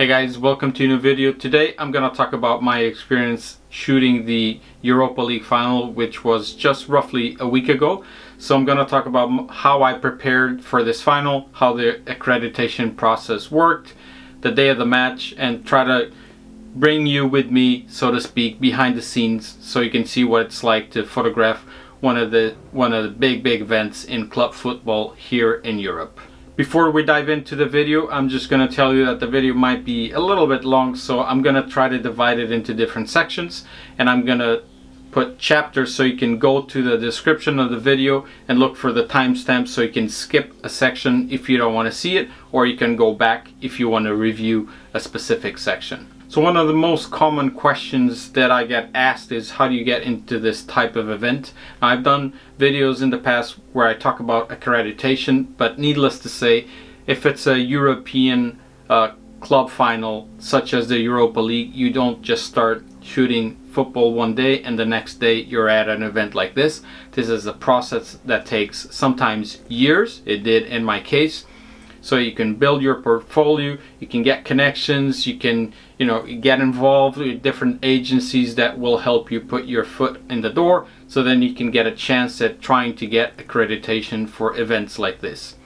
Hey guys, welcome to a new video. Today I'm going to talk about my experience shooting the Europa League final, which was just roughly a week ago. So I'm going to talk about how I prepared for this final, how the accreditation process worked, the day of the match, and try to bring you with me, so to speak, behind the scenes so you can see what it's like to photograph one of the big events in club football here in Europe. Before we dive into the video, I'm just going to tell you that the video might be a little bit long, so I'm going to try to divide it into different sections, and I'm going to put chapters so you can go to the description of the video and look for the timestamp so you can skip a section if you don't want to see it, or you can go back if you want to review a specific section. So one of the most common questions that I get asked is, how do you get into this type of event? Now, I've done videos in the past where I talk about accreditation, but needless to say, if it's a European club final such as the Europa League, you don't just start shooting football one day and the next day you're at an event like this. This is a process that takes sometimes years. It did in my case. So you can build your portfolio, you can get connections, you can, get involved with different agencies that will help you put your foot in the door, so then you can get a chance at trying to get accreditation for events like this.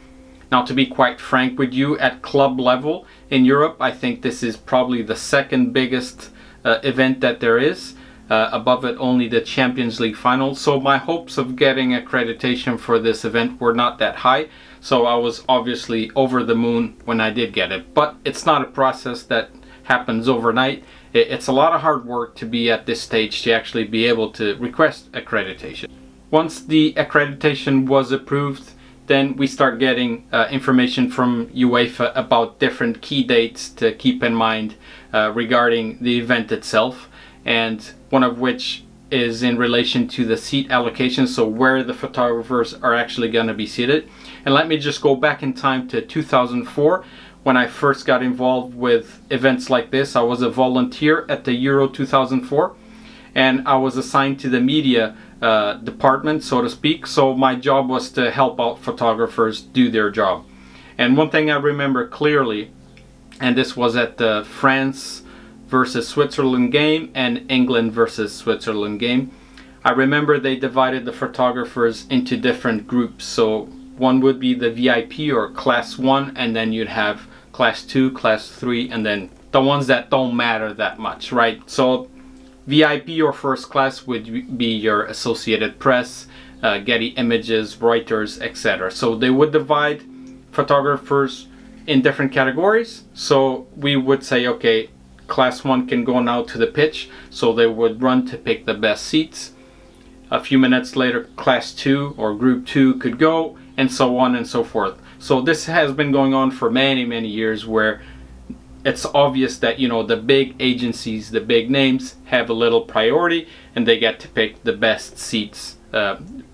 Now, to be quite frank with you, at club level in Europe, I think this is probably the second biggest event that there is. Above it only the Champions League final. So my hopes of getting accreditation for this event were not that high. So I was obviously over the moon when I did get it. But it's not a process that happens overnight. It's a lot of hard work to be at this stage to actually be able to request accreditation. Once the accreditation was approved, then we start getting information from UEFA about different key dates to keep in mind regarding the event itself. And one of which is in relation to the seat allocation, so where the photographers are actually going to be seated. And let me just go back in time to 2004 when I first got involved with events like this. I was a volunteer at the Euro 2004 and I was assigned to the media department, so to speak. So my job was to help out photographers do their job. And one thing I remember clearly, and this was at the France versus Switzerland game and England versus Switzerland game. I remember they divided the photographers into different groups. So one would be the VIP or class 1, and then you'd have class 2, class 3, and then the ones that don't matter that much, right? So VIP or first class would be your Associated Press, Getty Images, Reuters, etc. So they would divide photographers in different categories. So we would say, okay, Class 1 can go now to the pitch, so they would run to pick the best seats. A few minutes later, Class 2 or Group 2 could go, and so on and so forth. So this has been going on for many years, where it's obvious that the big agencies, the big names, have a little priority and they get to pick the best seats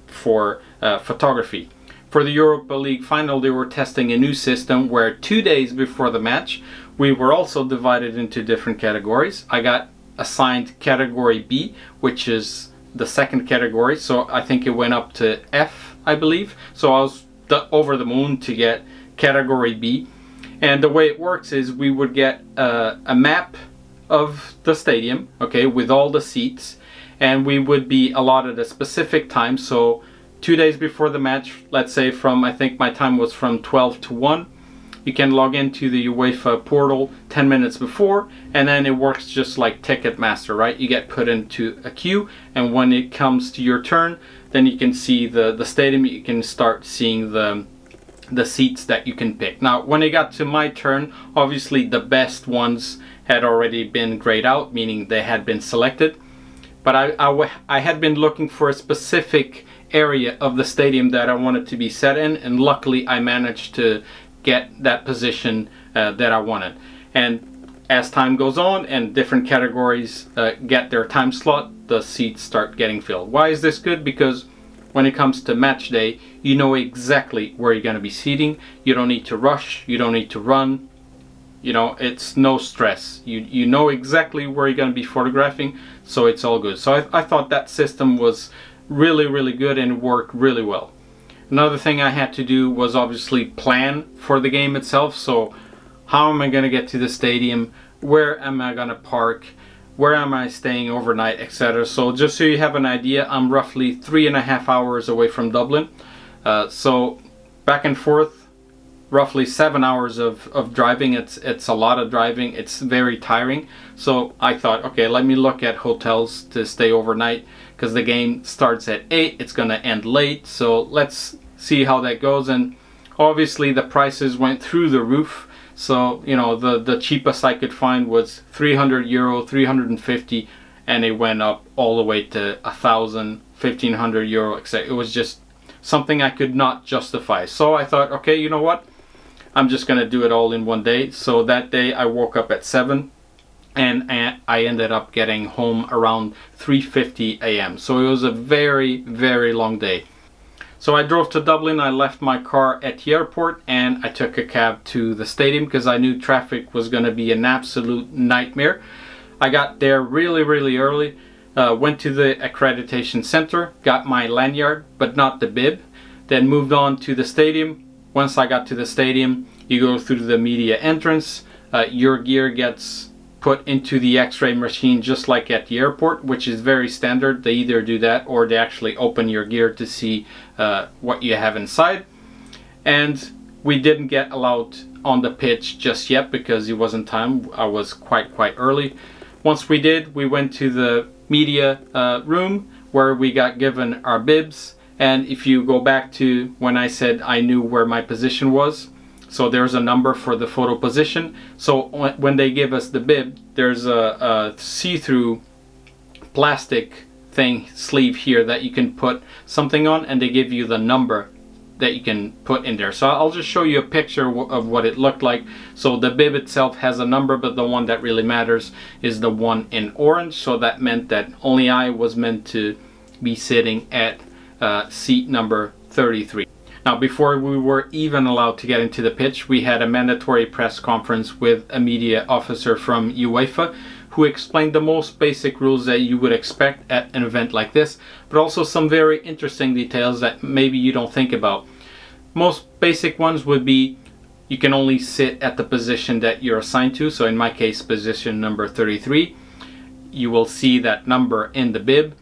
for photography. For the Europa League final, they were testing a new system where 2 days before the match, we were also divided into different categories. I got assigned category B, which is the second category. So I think it went up to F, I believe. So I was over the moon to get category B. And the way it works is we would get a map of the stadium, okay, with all the seats. And we would be allotted a specific time. So 2 days before the match, let's say I think my time was from 12 to 1. You can log into the UEFA portal 10 minutes before, and then it works just like Ticketmaster, right? You get put into a queue, and when it comes to your turn, then you can see the stadium. You can start seeing the seats that you can pick. Now, when it got to my turn, obviously the best ones had already been grayed out, meaning they had been selected. But I had been looking for a specific area of the stadium that I wanted to be set in, and luckily I managed to get that position that I wanted. And as time goes on and different categories get their time slot, the seats start getting filled. Why is this good? Because when it comes to match day, you know exactly where you're going to be seating. You don't need to rush, you don't need to run, it's no stress. You know exactly where you're going to be photographing, so it's all good. So I thought that system was really good and worked really well. Another thing I had to do was obviously plan for the game itself. So how am I going to get to the stadium, where am I going to park, where am I staying overnight, etc. So just so you have an idea, I'm roughly 3.5 hours away from Dublin. So back and forth, roughly 7 hours of driving. It's a lot of driving. It's very tiring. So I thought, okay, let me look at hotels to stay overnight, because the game starts at 8. It's going to end late. So let's see how that goes. And obviously the prices went through the roof. So, you know, the cheapest I could find was €300, 350, and it went up all the way to 1,000, 1,500 euro, etc. It was just something I could not justify. So I thought, okay, you know what? I'm just going to do it all in one day. So that day I woke up at 7, and I ended up getting home around 3:50 a.m. So it was a very, very long day. So I drove to Dublin, I left my car at the airport, and I took a cab to the stadium because I knew traffic was going to be an absolute nightmare. I got there really, really early, went to the Accreditation Center, got my lanyard, but not the bib, then moved on to the stadium. Once I got to the stadium, you go through the media entrance, your gear gets put into the x-ray machine just like at the airport, which is very standard. They either do that or they actually open your gear to see what you have inside. And we didn't get allowed on the pitch just yet because it wasn't time. I was quite early. Once we did, we went to the media room where we got given our bibs. And if you go back to when I said I knew where my position was, so there's a number for the photo position. So when they give us the bib, there's a see-through plastic thing, sleeve here, that you can put something on, and they give you the number that you can put in there. So I'll just show you a picture of what it looked like. So the bib itself has a number, but the one that really matters is the one in orange. So that meant that only I was meant to be sitting at seat number 33. Now, before we were even allowed to get into the pitch, we had a mandatory press conference with a media officer from UEFA who explained the most basic rules that you would expect at an event like this, but also some very interesting details that maybe you don't think about. Most basic ones would be you can only sit at the position that you're assigned to. So in my case, position number 33. You will see that number in the bib.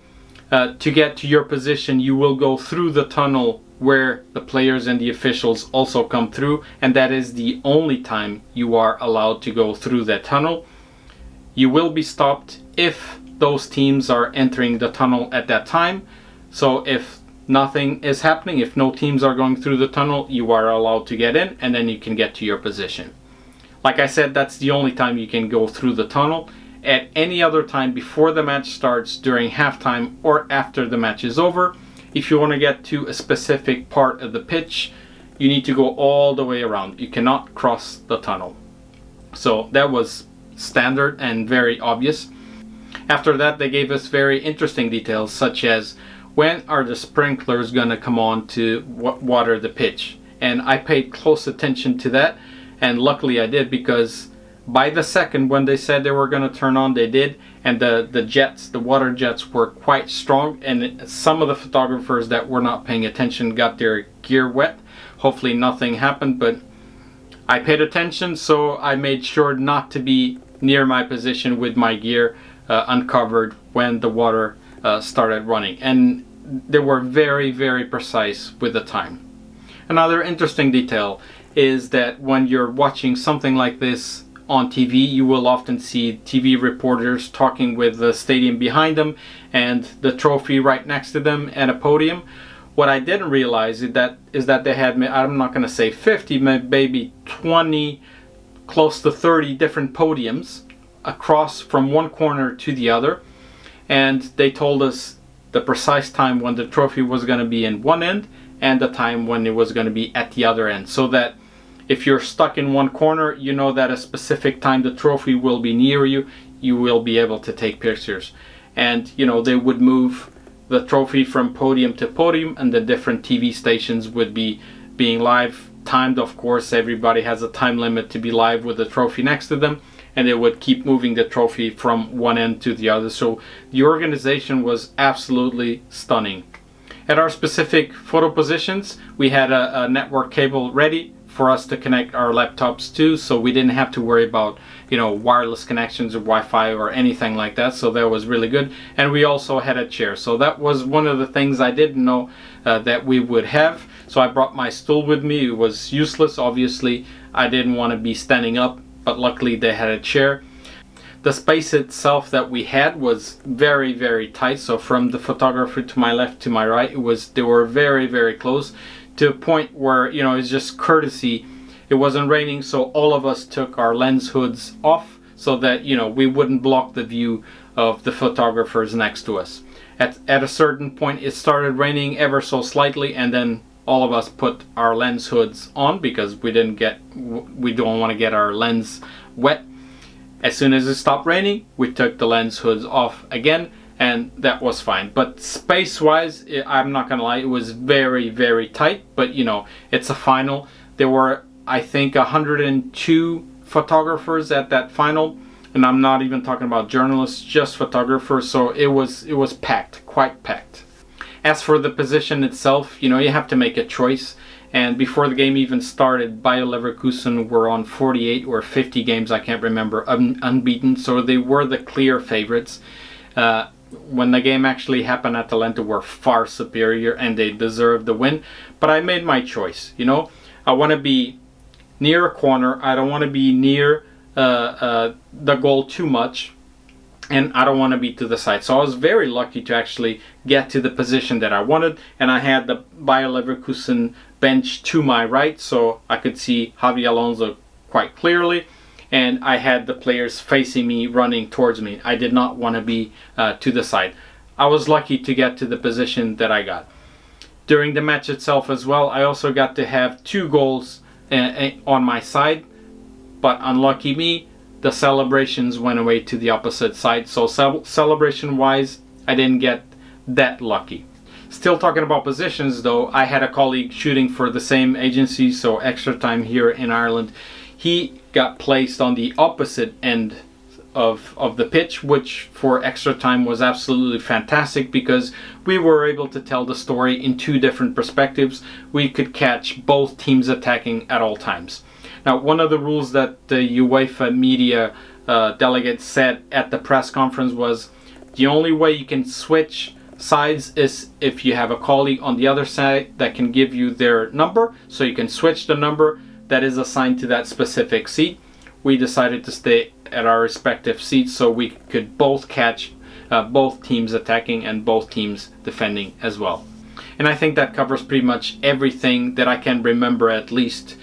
To get to your position, you will go through the tunnel where the players and the officials also come through, and that is the only time you are allowed to go through that tunnel. You will be stopped if those teams are entering the tunnel at that time. So if nothing is happening, if no teams are going through the tunnel, you are allowed to get in, and then you can get to your position. Like I said, that's the only time you can go through the tunnel. At any other time before the match starts, during halftime, or after the match is over, if you want to get to a specific part of the pitch, you need to go all the way around. You cannot cross the tunnel. So that was standard and very obvious. After that, they gave us very interesting details, such as when are the sprinklers going to come on to water the pitch. And I paid close attention to that, and luckily I did, because by the second when they said they were going to turn on, they did. And the jets, the water jets, were quite strong, and some of the photographers that were not paying attention got their gear wet. Hopefully nothing happened, but I paid attention, so I made sure not to be near my position with my gear uncovered when the water started running. And they were very, very precise with the time. Another interesting detail is that when you're watching something like this on TV, you will often see TV reporters talking with the stadium behind them and the trophy right next to them and a podium. What I didn't realize is that they had, I'm not going to say 50, maybe 20, close to 30 different podiums across from one corner to the other. And they told us the precise time when the trophy was going to be in one end and the time when it was going to be at the other end, so that if you're stuck in one corner, you know that a specific time the trophy will be near you, you will be able to take pictures. And, you know, they would move the trophy from podium to podium, and the different TV stations would be being live timed. Of course, everybody has a time limit to be live with the trophy next to them, and they would keep moving the trophy from one end to the other. So the organization was absolutely stunning. At our specific photo positions, we had a network cable ready for us to connect our laptops to, so we didn't have to worry about, you know, wireless connections or Wi-Fi or anything like that. So that was really good. And we also had a chair, so that was one of the things I didn't know that we would have. So I brought my stool with me. It was useless, obviously. I didn't want to be standing up, but luckily they had a chair. The space itself that we had was very, very tight. So from the photographer to my left to my right, they were very, very close, to a point where, you know, it's just courtesy. It wasn't raining, so all of us took our lens hoods off so that, you know, we wouldn't block the view of the photographers next to us. At a certain point, it started raining ever so slightly, and then all of us put our lens hoods on because we don't want to get our lens wet. As soon as it stopped raining, we took the lens hoods off again, and that was fine. But space-wise, I'm not gonna lie, it was very, very tight. But you know, it's a final. There were, I think, 102 photographers at that final, and I'm not even talking about journalists, just photographers. So it was packed, quite packed. As for the position itself, you know, you have to make a choice. And before the game even started, Bayer Leverkusen were on 48 or 50 games, I can't remember, unbeaten. So they were the clear favorites. When the game actually happened, Atalanta were far superior and they deserved the win. But I made my choice, you know. I want to be near a corner. I don't want to be near the goal too much. And I don't want to be to the side. So I was very lucky to actually get to the position that I wanted. And I had the Bayer Leverkusen bench to my right, so I could see Javi Alonso quite clearly. And I had the players facing me, running towards me. I did not want to be to the side. I was lucky to get to the position that I got. During the match itself as well, I also got to have 2 goals on my side. But unlucky me, the celebrations went away to the opposite side. So celebration wise, I didn't get that lucky. Still talking about positions though, I had a colleague shooting for the same agency, so Extra Time here in Ireland. He got placed on the opposite end of the pitch, which for Extra Time was absolutely fantastic because we were able to tell the story in 2 different perspectives. We could catch both teams attacking at all times. Now, one of the rules that the UEFA media delegate said at the press conference was the only way you can switch sides is if you have a colleague on the other side that can give you their number, so you can switch the number that is assigned to that specific seat. We decided to stay at our respective seats so we could both catch both teams attacking and both teams defending as well. And I think that covers pretty much everything that I can remember, at least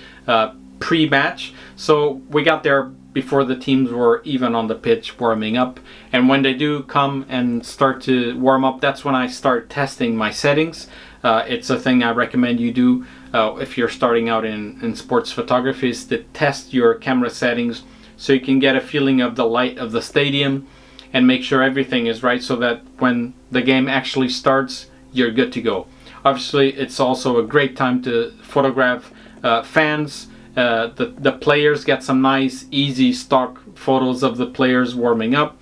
pre-match. So we got there before the teams were even on the pitch warming up, and when they do come and start to warm up, that's when I start testing my settings. It's a thing I recommend you do if you're starting out in sports photography, is to test your camera settings so you can get a feeling of the light of the stadium and make sure everything is right so that when the game actually starts, you're good to go. Obviously, it's also a great time to photograph fans. The players, get some nice, easy stock photos of the players warming up.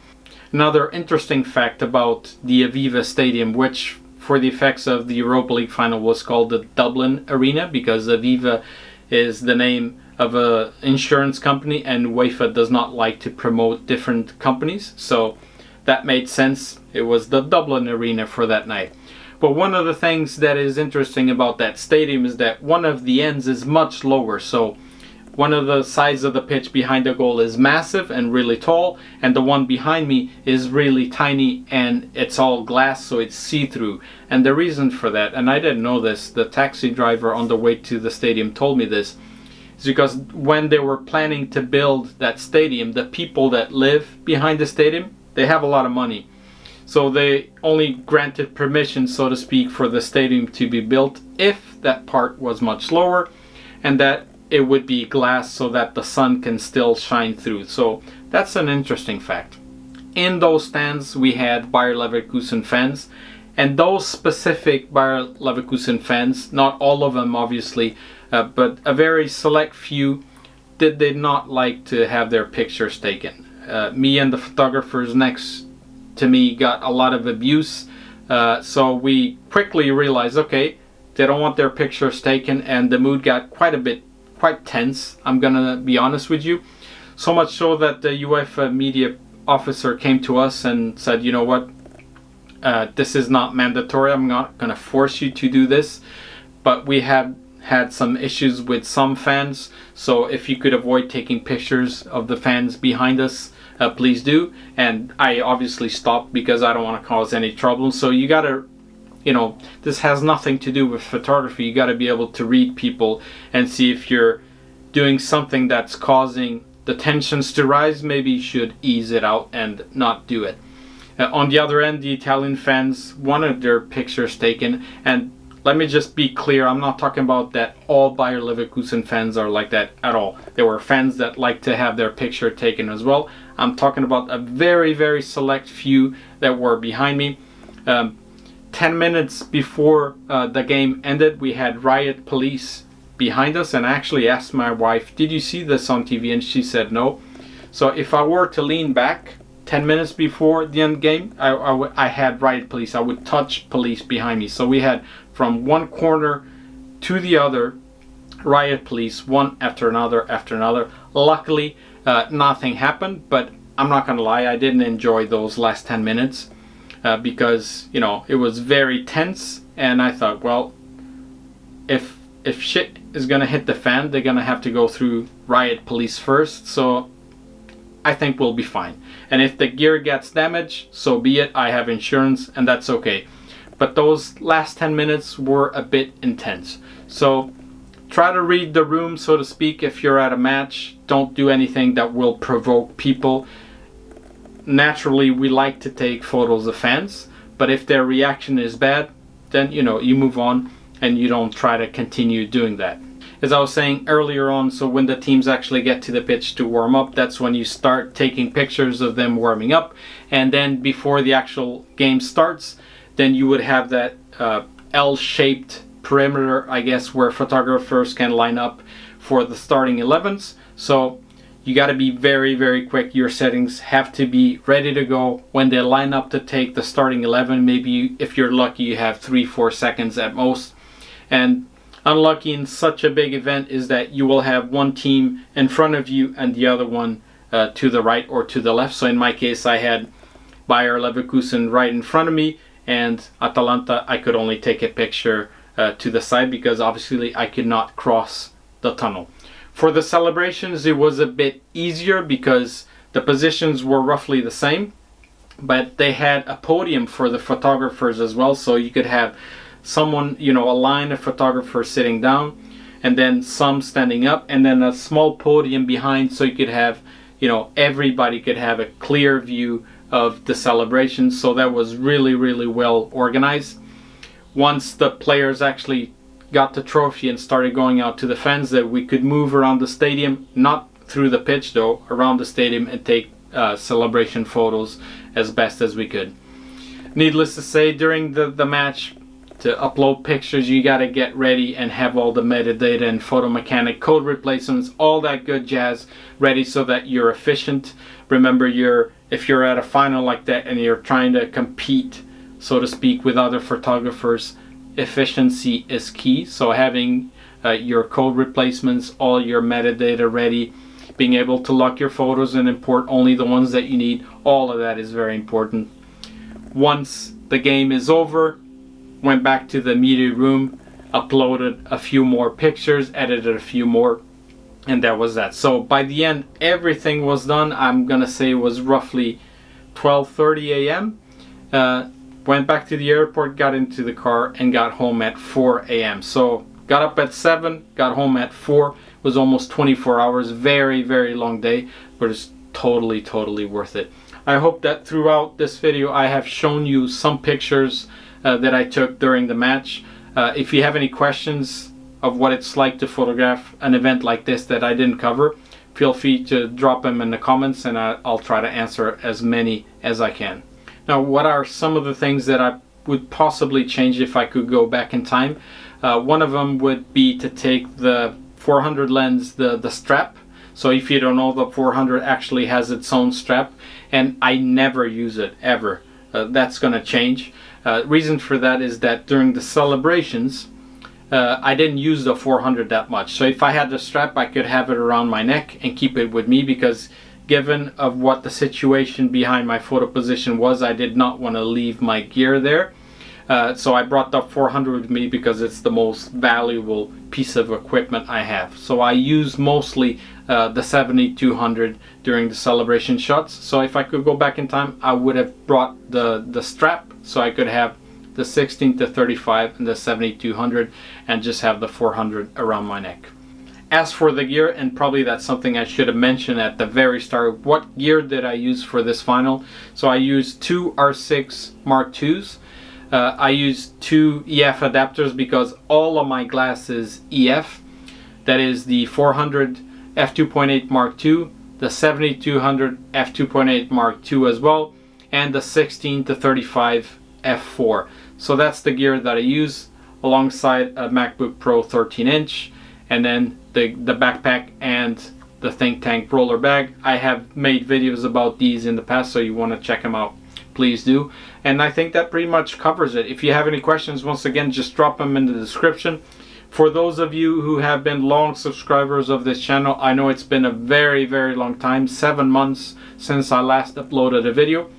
Another interesting fact about the Aviva Stadium, which for the effects of the Europa League final was called the Dublin Arena, because Aviva is the name of an insurance company and UEFA does not like to promote different companies. So that made sense. It was the Dublin Arena for that night. But one of the things that is interesting about that stadium is that one of the ends is much lower. So one of the sides of the pitch behind the goal is massive and really tall, and the one behind me is really tiny and it's all glass, so it's see-through. And the reason for that, and I didn't know this, the taxi driver on the way to the stadium told me this, is because when they were planning to build that stadium, the people that live behind the stadium, they have a lot of money. So they only granted permission, so to speak, for the stadium to be built if that part was much lower and that it would be glass so that the sun can still shine through. So that's an interesting fact. In those stands we had Bayer Leverkusen fans, and those specific Bayer Leverkusen fans, not all of them obviously, but a very select few, did not like to have their pictures taken. Me and the photographers next to me got a lot of abuse, so we quickly realized, okay, they don't want their pictures taken, and the mood got quite a bit quite tense, I'm gonna be honest with you. So much so that the UEFA media officer came to us and said, you know what, this is not mandatory, I'm not gonna force you to do this, but we have had some issues with some fans, so if you could avoid taking pictures of the fans behind us, please do. And I obviously stopped because I don't want to cause any trouble. So you gotta, you know, this has nothing to do with photography. You gotta be able to read people and see if you're doing something that's causing the tensions to rise. Maybe you should ease it out and not do it. On the other end, the Italian fans wanted their pictures taken, and let me just be clear, I'm not talking about that all Bayer Leverkusen fans are like that at all. There were fans that like to have their picture taken as well. I'm talking about a very, very select few that were behind me. 10 minutes before the game ended, we had riot police behind us, and I actually asked my wife, did you see this on TV? And she said no. So if I were to lean back 10 minutes before the end game, I had riot police. I would touch police behind me. So we had from one corner to the other riot police, one after another after another. Luckily, nothing happened, but I'm not gonna lie, I didn't enjoy those last 10 minutes because, you know, it was very tense, and I thought, well, if shit is gonna hit the fan, they're gonna have to go through riot police first, so I think we'll be fine. And if the gear gets damaged, so be it. I have insurance, and that's okay. But those last 10 minutes were a bit intense. So try to read the room, so to speak, if you're at a match. Don't do anything that will provoke people. Naturally, we like to take photos of fans, but if their reaction is bad, then, you know, you move on and you don't try to continue doing that. As I was saying earlier on, so when the teams actually get to the pitch to warm up, that's when you start taking pictures of them warming up. And then before the actual game starts, then you would have that L-shaped perimeter, I guess, where photographers can line up for the starting 11s. So you got to be very, very quick. Your settings have to be ready to go when they line up to take the starting 11. Maybe if you're lucky, you have 3-4 seconds at most. And unlucky in such a big event is that you will have one team in front of you and the other one to the right or to the left. So in my case, I had Bayer Leverkusen right in front of me, and Atalanta, I could only take a picture to the side because obviously I could not cross the tunnel. For the celebrations, it was a bit easier because the positions were roughly the same, but they had a podium for the photographers as well, so you could have someone, you know, a line of photographers sitting down, and then some standing up, and then a small podium behind, so you could have, you know, everybody could have a clear view of the celebration. So that was really, really well organized. Once the players actually got the trophy and started going out to the fans, that we could move around the stadium, not through the pitch though, around the stadium, and take celebration photos as best as we could. Needless to say, during the match, to upload pictures, you got to get ready and have all the metadata and photo mechanic code replacements, all that good jazz ready so that you're efficient. Remember, if you're at a final like that and you're trying to compete, so to speak, with other photographers, efficiency is key. So having your code replacements, all your metadata ready, being able to lock your photos and import only the ones that you need, all of that is very important. Once the game is over, went back to the media room, uploaded a few more pictures, edited a few more, and that was that. So by the end, everything was done. I'm gonna say it was roughly 12:30 a.m. Went back to the airport, got into the car, and got home at 4 a.m. So got up at 7, got home at 4. It was almost 24 hours. Very, very long day, but it's totally, totally worth it. I hope that throughout this video I have shown you some pictures that I took during the match. If you have any questions of what it's like to photograph an event like this that I didn't cover, feel free to drop them in the comments, and I'll try to answer as many as I can. Now, what are some of the things that I would possibly change if I could go back in time? One of them would be to take the 400 lens, the strap. So if you don't know, the 400 actually has its own strap, and I never use it ever. That's gonna change. Reason for that is that during the celebrations, I didn't use the 400 that much. So if I had the strap, I could have it around my neck and keep it with me, because given of what the situation behind my photo position was, I did not want to leave my gear there. So I brought the 400 with me because it's the most valuable piece of equipment I have. So I use mostly the 7200 during the celebration shots. So if I could go back in time, I would have brought the strap, so I could have the 16 to 35 and the 7200 and just have the 400 around my neck. As for the gear, and probably that's something I should have mentioned at the very start, what gear did I use for this final? So I used two R6 Mark IIs. I used two EF adapters because all of my glass is EF. That is the 400 f2.8 Mark II, the 7200 f2.8 Mark II as well, and the 16 to 35 f4. So that's the gear that I use, alongside a MacBook Pro 13-inch, and then the backpack and the Think Tank roller bag. I have made videos about these in the past, so you want to check them out, please do. And I think that pretty much covers it. If you have any questions, once again, just drop them in the description. For those of you who have been long subscribers of this channel, I know it's been a very, very long time, 7 months since I last uploaded a video.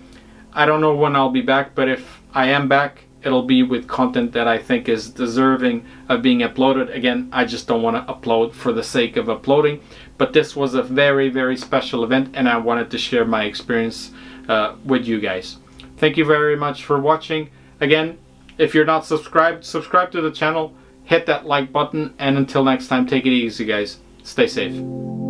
I don't know when I'll be back, but if I am back, it'll be with content that I think is deserving of being uploaded. Again, I just don't want to upload for the sake of uploading, but this was a very, very special event, and I wanted to share my experience with you guys. Thank you very much for watching. Again, if you're not subscribed, subscribe to the channel, hit that like button, and until next time, take it easy, guys. Stay safe.